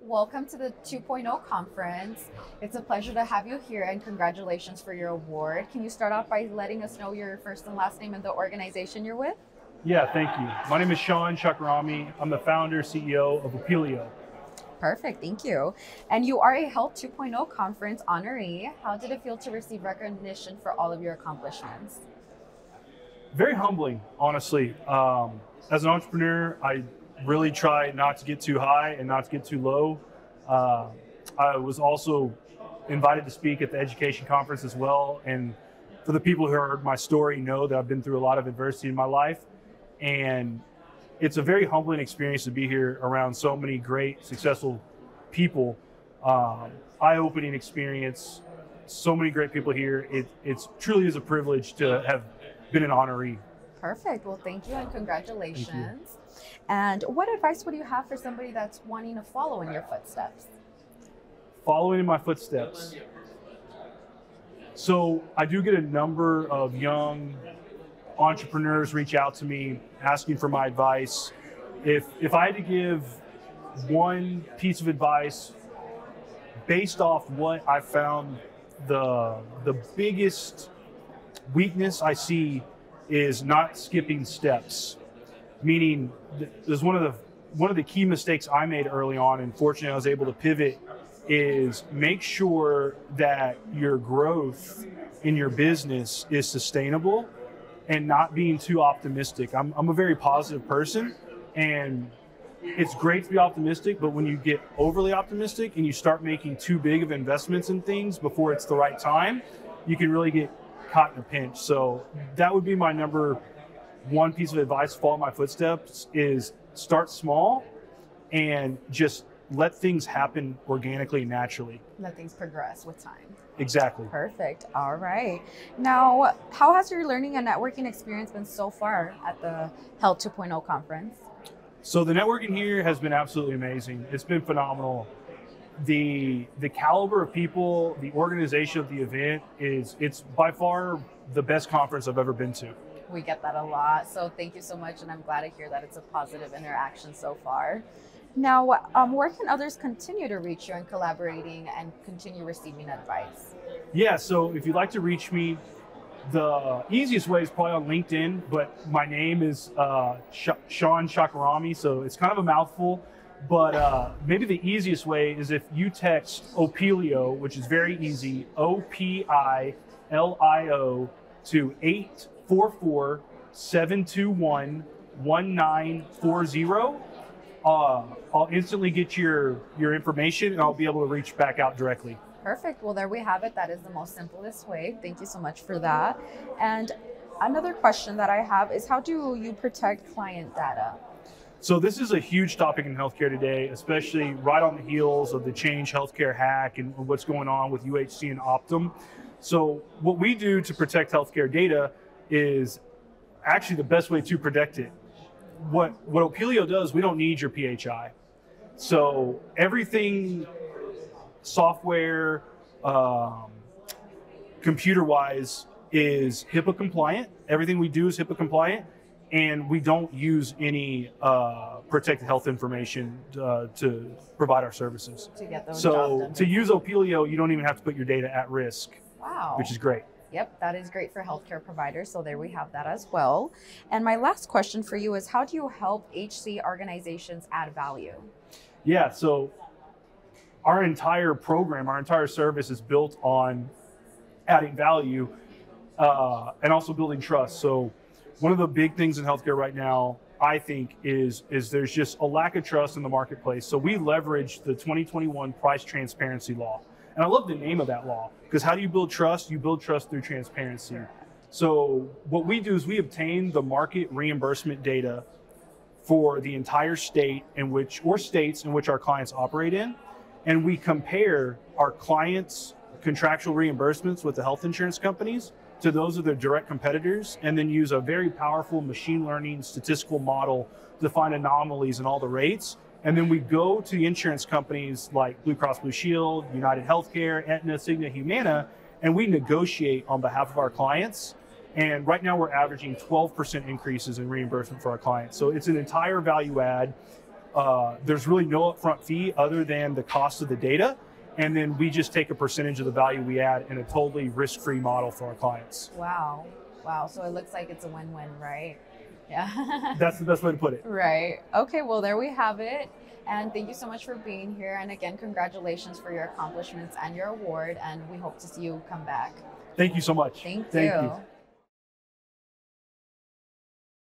Welcome to the 2.0 conference. It's a pleasure to have you here and congratulations for your award. Can you start off by letting us know your first and last name and the organization you're with? Yeah, thank you. My name is Shahkarami. I'm the founder, CEO of Opilio. Perfect, thank you. And you are a Health 2.0 conference honoree. How did it feel to receive recognition for all of your accomplishments? Very humbling, honestly. As an entrepreneur, I really try not to get too high and not to get too low. I was also invited to speak at the education conference as well. And for the people who heard my story know that I've been through a lot of adversity in my life. And it's a very humbling experience to be here around so many great, successful people. Eye-opening experience, so many great people here. It truly is a privilege to have been an honoree. Perfect. Well, thank you and congratulations. Thank you. And what advice would you have for somebody that's wanting to follow in your footsteps? Following in my footsteps. So I do get a number of young entrepreneurs reach out to me asking for my advice. If I had to give one piece of advice based off what I found the biggest weakness I see is not skipping steps. Meaning, there's one of the key mistakes I made early on, and fortunately I was able to pivot, is make sure that your growth in your business is sustainable and not being too optimistic. I'm a very positive person, and it's great to be optimistic, but when you get overly optimistic and you start making too big of investments in things before it's the right time, you can really get caught in a pinch. So that would be my number one piece of advice, follow my footsteps, is start small and just let things happen organically and naturally. Let things progress with time. Exactly. Perfect. All right. Now, how has your learning and networking experience been so far at the Health 2.0 conference? So the networking here has been absolutely amazing. It's been phenomenal. The caliber of people, the organization of the event it's by far the best conference I've ever been to. We get that a lot. So thank you so much. And I'm glad to hear that it's a positive interaction so far. Now, where can others continue to reach you in collaborating and continue receiving advice? Yeah, so if you'd like to reach me, the easiest way is probably on LinkedIn, but my name is Sean Shahkarami, so it's kind of a mouthful. But maybe the easiest way is if you text Opilio, which is very easy, Opilio to 844-721-1940. I'll instantly get your information and I'll be able to reach back out directly. Perfect. Well, there we have it. That is the most simplest way. Thank you so much for that. And another question that I have is, how do you protect client data? So this is a huge topic in healthcare today, especially right on the heels of the Change Healthcare hack and what's going on with UHC and Optum. So what we do to protect healthcare data is actually the best way to protect it. What Opilio does, we don't need your PHI. So everything software, computer-wise, is HIPAA compliant. Everything we do is HIPAA compliant, and we don't use any protected health information to provide our services. To get those so to use Opilio, you don't even have to put your data at risk. Wow. Which is great. Yep, that is great for healthcare providers. So there we have that as well. And my last question for you is, how do you help HC organizations add value? Yeah, so our entire program, our entire service is built on adding value and also building trust. So one of the big things in healthcare right now, I think, is there's just a lack of trust in the marketplace. So we leverage the 2021 price transparency law. And I love the name of that law, because how do you build trust? You build trust through transparency. So what we do is we obtain the market reimbursement data for the entire state or states in which our clients operate in. And we compare our clients' contractual reimbursements with the health insurance companies to those of their direct competitors, and then use a very powerful machine learning statistical model to find anomalies in all the rates. And then we go to the insurance companies like Blue Cross Blue Shield, United Healthcare, Aetna, Cigna, Humana, and we negotiate on behalf of our clients. And right now we're averaging 12% increases in reimbursement for our clients. So it's an entire value add. There's really no upfront fee other than the cost of the data. And then we just take a percentage of the value we add in a totally risk-free model for our clients. Wow. Wow. So it looks like it's a win-win, right? Yeah. That's the best way to put it. Right. Okay. Well, there we have it. And thank you so much for being here. And again, congratulations for your accomplishments and your award. And we hope to see you come back. Thank you so much. Thank you. you.